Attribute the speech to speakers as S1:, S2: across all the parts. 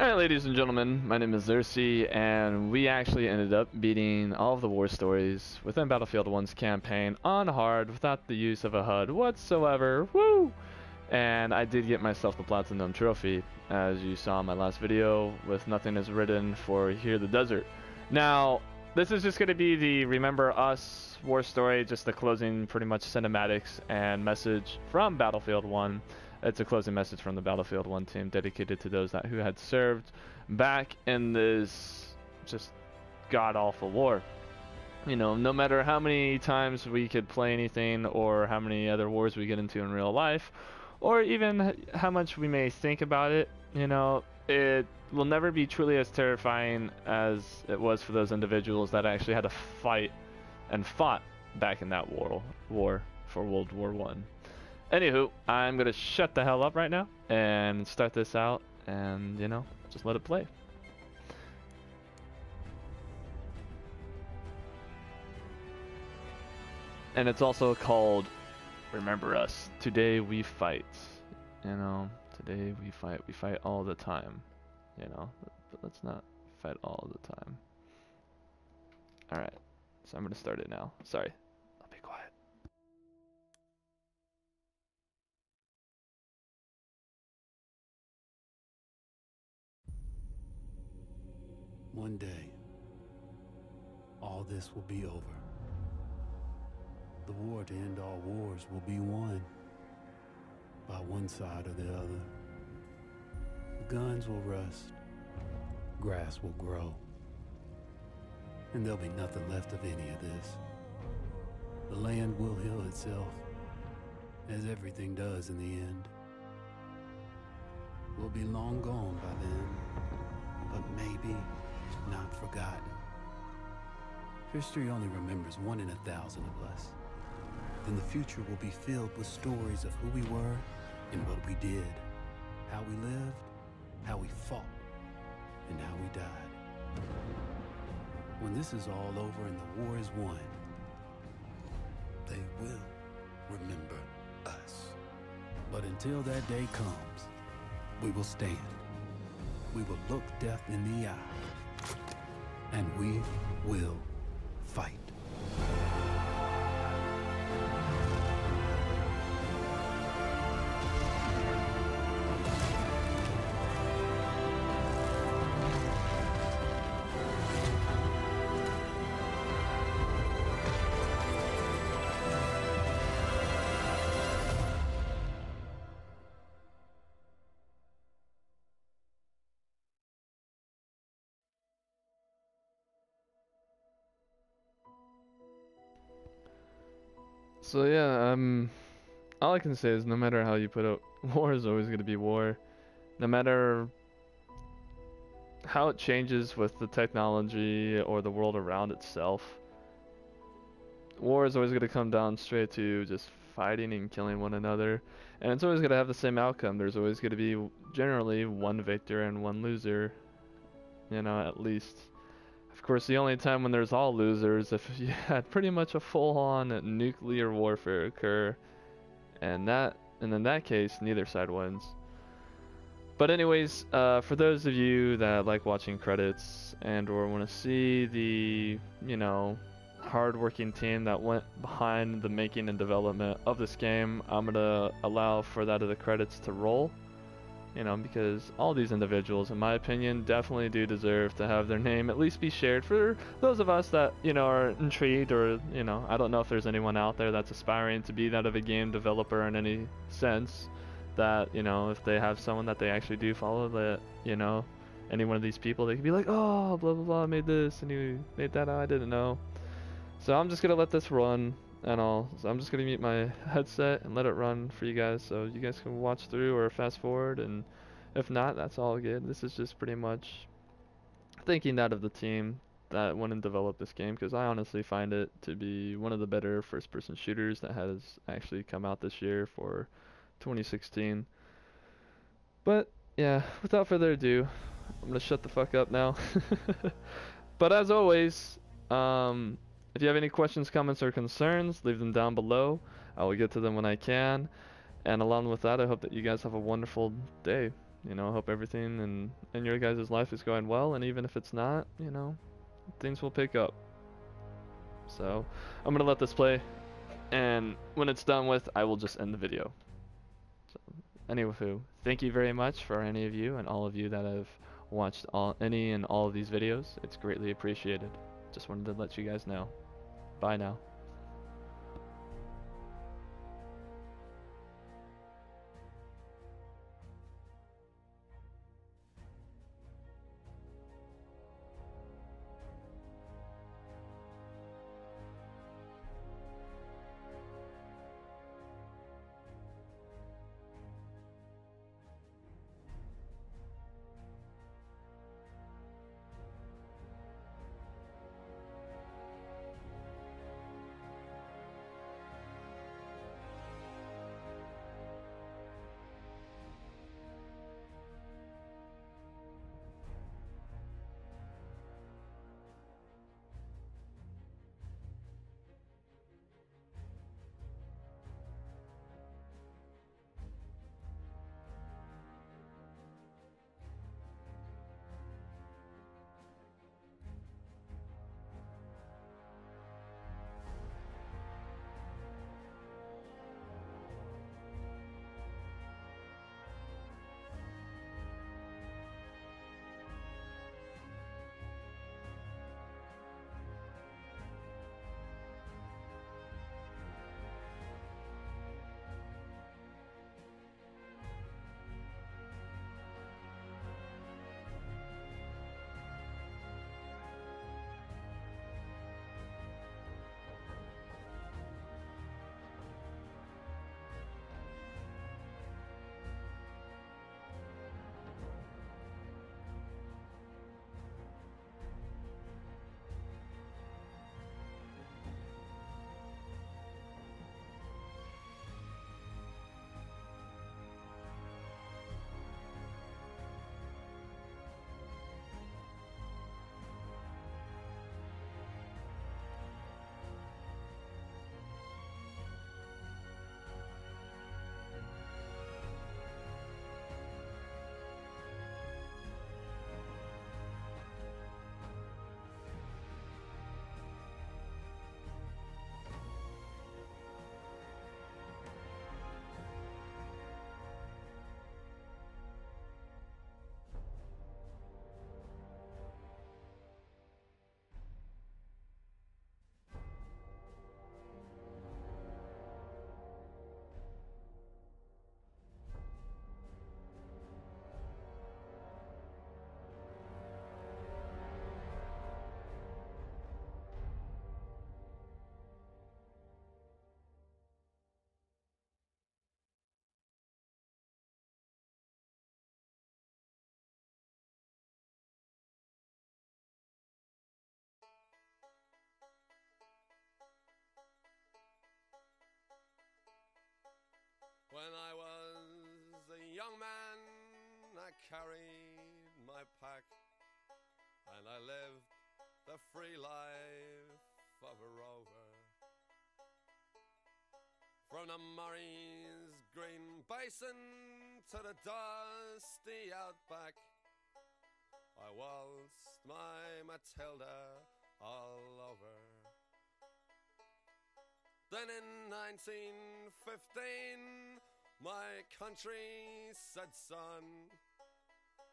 S1: Alright, ladies and gentlemen, my name is Xercy, and we actually ended up beating all of the war stories within Battlefield 1's campaign on hard without the use of a HUD whatsoever. Woo! And I did get myself the Platinum Trophy, as you saw in my last video, with Nothing Is Written for Here the Desert. Now, this is just going to be the Remember Us war story, just the closing pretty much cinematics and message from Battlefield 1. It's a closing message from the Battlefield 1 team dedicated to those who had served back in this just god-awful war. You know, no matter how many times we could play anything or how many other wars we get into in real life, or even how much we may think about it, you know, it will never be truly as terrifying as it was for those individuals that actually had to fight and fought back in that war for World War One. Anywho, I'm gonna shut the hell up right now and start this out and, you know, just let it play. And it's also called Remember Us. Today we fight. You know, today we fight. We fight all the time. You know, but let's not fight all the time. Alright, so I'm gonna start it now. Sorry. I'll be quiet.
S2: One day, all this will be over. The war to end all wars will be won by one side or the other. The guns will rust, grass will grow, and there'll be nothing left of any of this. The land will heal itself, as everything does in the end. We'll be long gone by then, but maybe not forgotten. History only remembers 1 in 1,000 of us. Then the future will be filled with stories of who we were and what we did, how we lived, how we fought, and how we died. When this is all over and the war is won, they will remember us. But until that day comes, we will stand. We will look death in the eye. And we will fight.
S1: So yeah, all I can say is no matter how you put it, war is always going to be war. No matter how it changes with the technology or the world around itself, war is always going to come down straight to just fighting and killing one another. And it's always going to have the same outcome. There's always going to be generally one victor and one loser, you know, at least. Of course, the only time when there's all losers if you had pretty much a full-on nuclear warfare occur, and in that case, neither side wins. But anyways, for those of you that like watching credits and or want to see the, you know, hard-working team that went behind the making and development of this game, I'm gonna allow for that of the credits to roll. You know, because all these individuals, in my opinion, definitely do deserve to have their name at least be shared for those of us that, you know, are intrigued or, you know, I don't know if there's anyone out there that's aspiring to be that of a game developer in any sense, that, you know, if they have someone that they actually do follow, that, you know, any one of these people, they could be like, oh, blah, blah, blah, I made this, and you made that, I didn't know. So I'm just going to let this run. So I'm just gonna mute my headset and let it run for you guys, so you guys can watch through or fast forward, and if not, that's all good. This is just pretty much thinking that of the team that went and developed this game, because I honestly find it to be one of the better first-person shooters that has actually come out this year for 2016. But yeah, without further ado, I'm gonna shut the fuck up now. But as always, if you have any questions, comments, or concerns, leave them down below. I will get to them when I can. And along with that, I hope that you guys have a wonderful day. You know, hope everything in your guys' life is going well, and even if it's not, you know, things will pick up. So I'm gonna let this play, and when it's done with, I will just end the video. So, anywho, thank you very much for any of you and all of you that have watched any and all of these videos. It's greatly appreciated. Just wanted to let you guys know. Bye now.
S3: When I was a young man, I carried my pack, and I lived the free life of a rover. From the Murray's green basin to the dusty outback, I waltzed my Matilda all over. Then in 1915, my country said, son,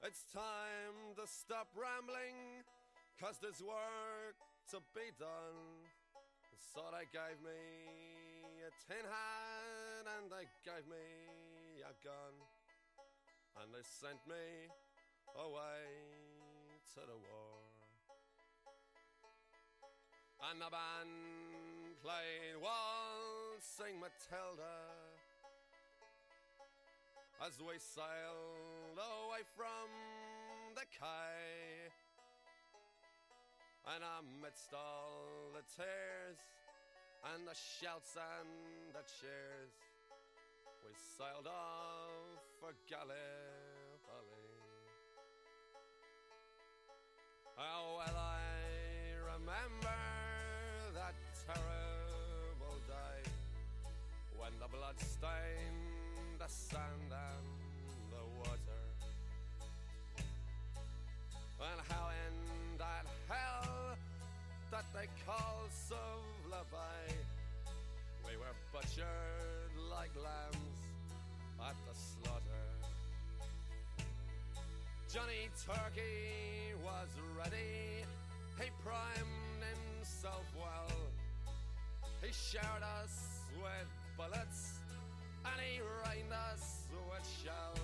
S3: it's time to stop rambling, 'cause there's work to be done. So they gave me a tin hat and they gave me a gun, and they sent me away to the war. And the band played Waltzing Matilda as we sailed away from the quay. And amidst all the tears and the shouts and the cheers, we sailed off for Gallipoli. Oh, well, I remember that terrible day when the blood stained the sand and the water, Johnny Turkey was ready. He primed himself well. He showered us with bullets and he rained us with shells.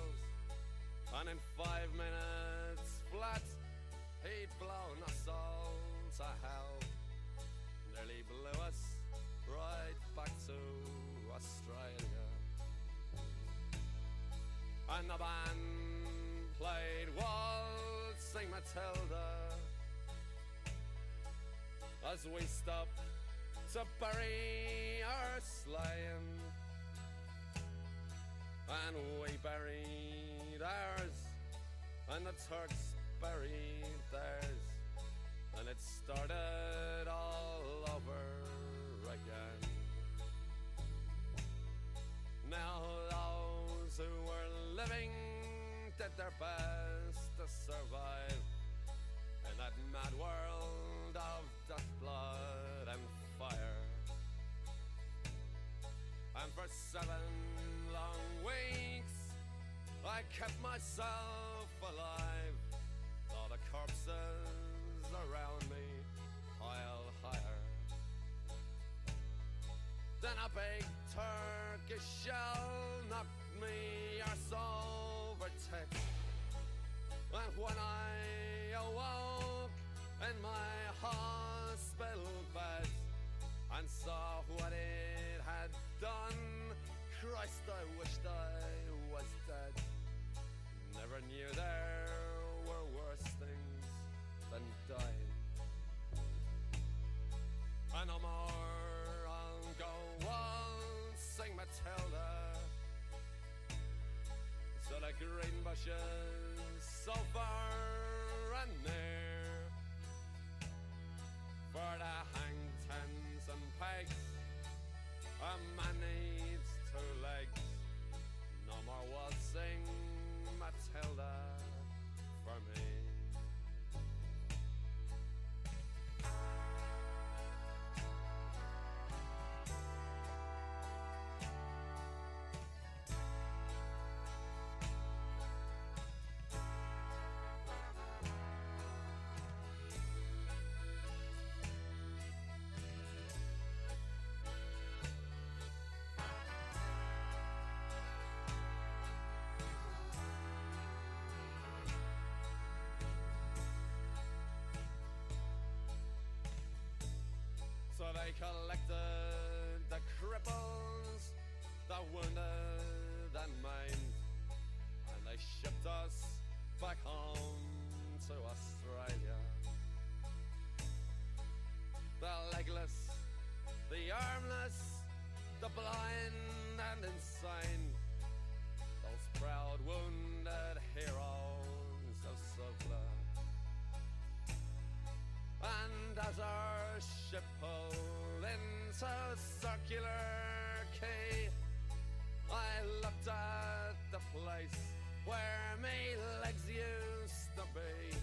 S3: And in 5 minutes flat, he'd blown us all to hell. Nearly blew us right back to Australia. And the band played Waltzing Matilda as we stopped to bury our slain. And we buried ours, and the Turks buried theirs, and it started all over again. Now those who were living did their best to survive in that mad world of death, blood and fire. And for 7 long weeks I kept myself alive, all the corpses around me piled higher. Then a big Turkish shell knocked me arse over tits, and when I awoke in my hospital bed and saw what it had done, Christ, I wished I was dead. Never knew there were worse things than dying. And no more I'll go waltzing Matilda, so the green bushes so far and near, for the hang tens and pegs a man needs 2 legs. No more waltzing Matilda for me. So they collected the cripples, the wounded and maimed, and they shipped us back home to Australia. The legless, the armless, the blind and insane, those proud wounded heroes of Suvla. And as our ship pulled into Circular Quay, I looked at the place where me legs used to be,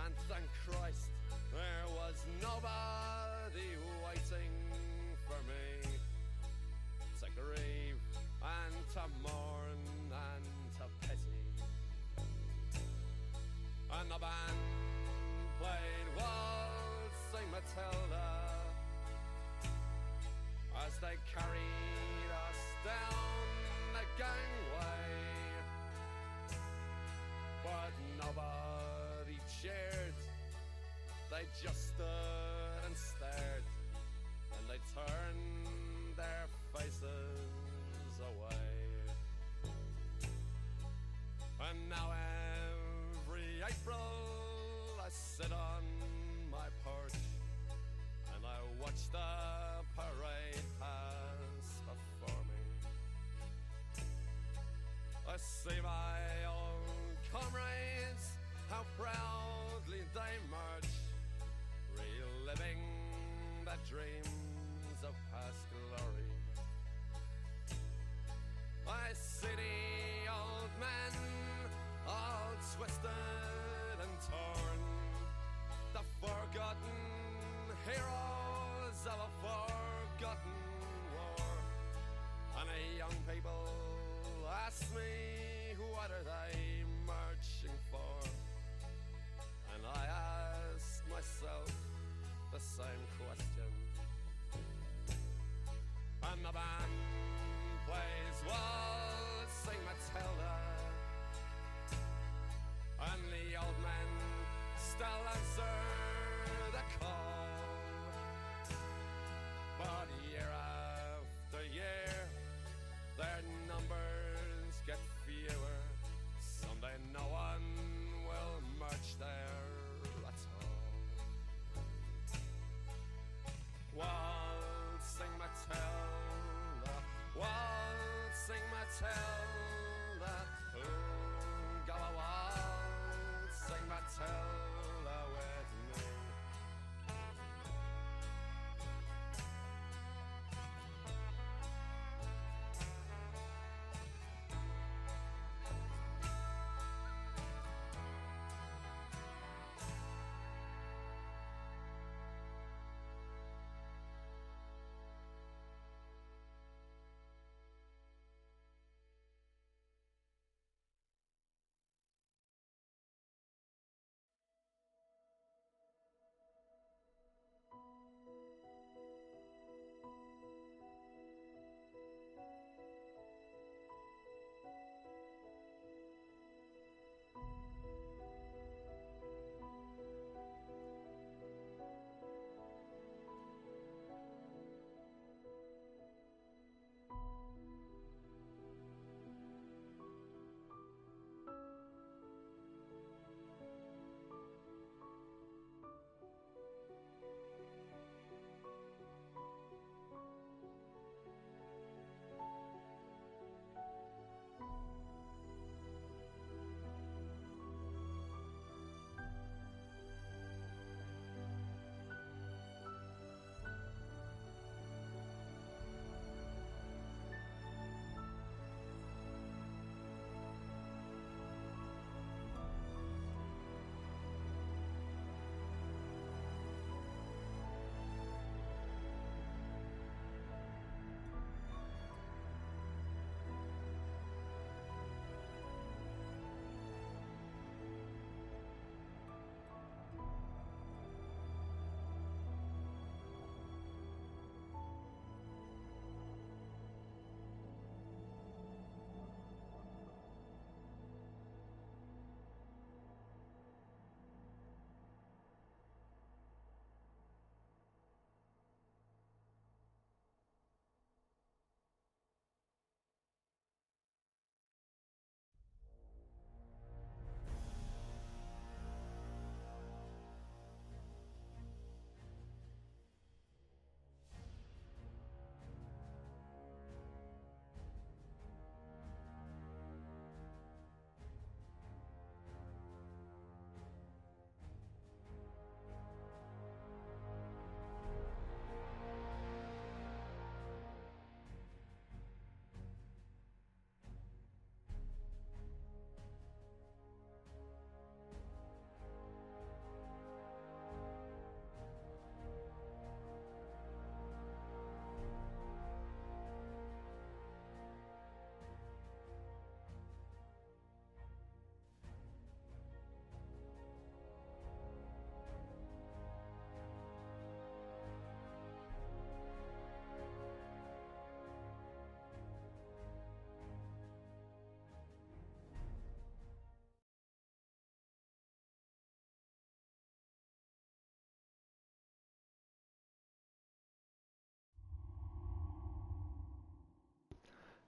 S3: and thank Christ there was nobody waiting for me to grieve and to mourn and to pity. And the band played Waltzing Matilda as they carried us down the gangway, but nobody cheered. They just stood and stared, and they turned their faces away. And now every April I sit on my porch and I watch the parade pass before me. I see my old comrades, how proudly they march, reliving the dreams of past glory. I see the old men all twisted and torn, the forgotten heroes of a forgotten war. And the young people ask me, what are they marching for?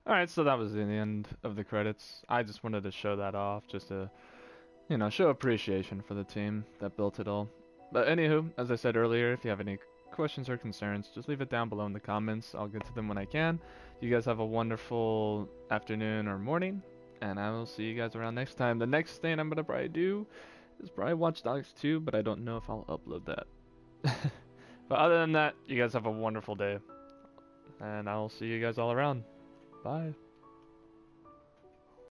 S1: Alright, so that was the end of the credits. I just wanted to show that off, just to, you know, show appreciation for the team that built it all. But anywho, as I said earlier, if you have any questions or concerns, just leave it down below in the comments. I'll get to them when I can. You guys have a wonderful afternoon or morning, and I will see you guys around next time. The next thing I'm going to probably do is probably Watch Dogs 2, but I don't know if I'll upload that. But other than that, you guys have a wonderful day, and I'll see you guys all around. Bye.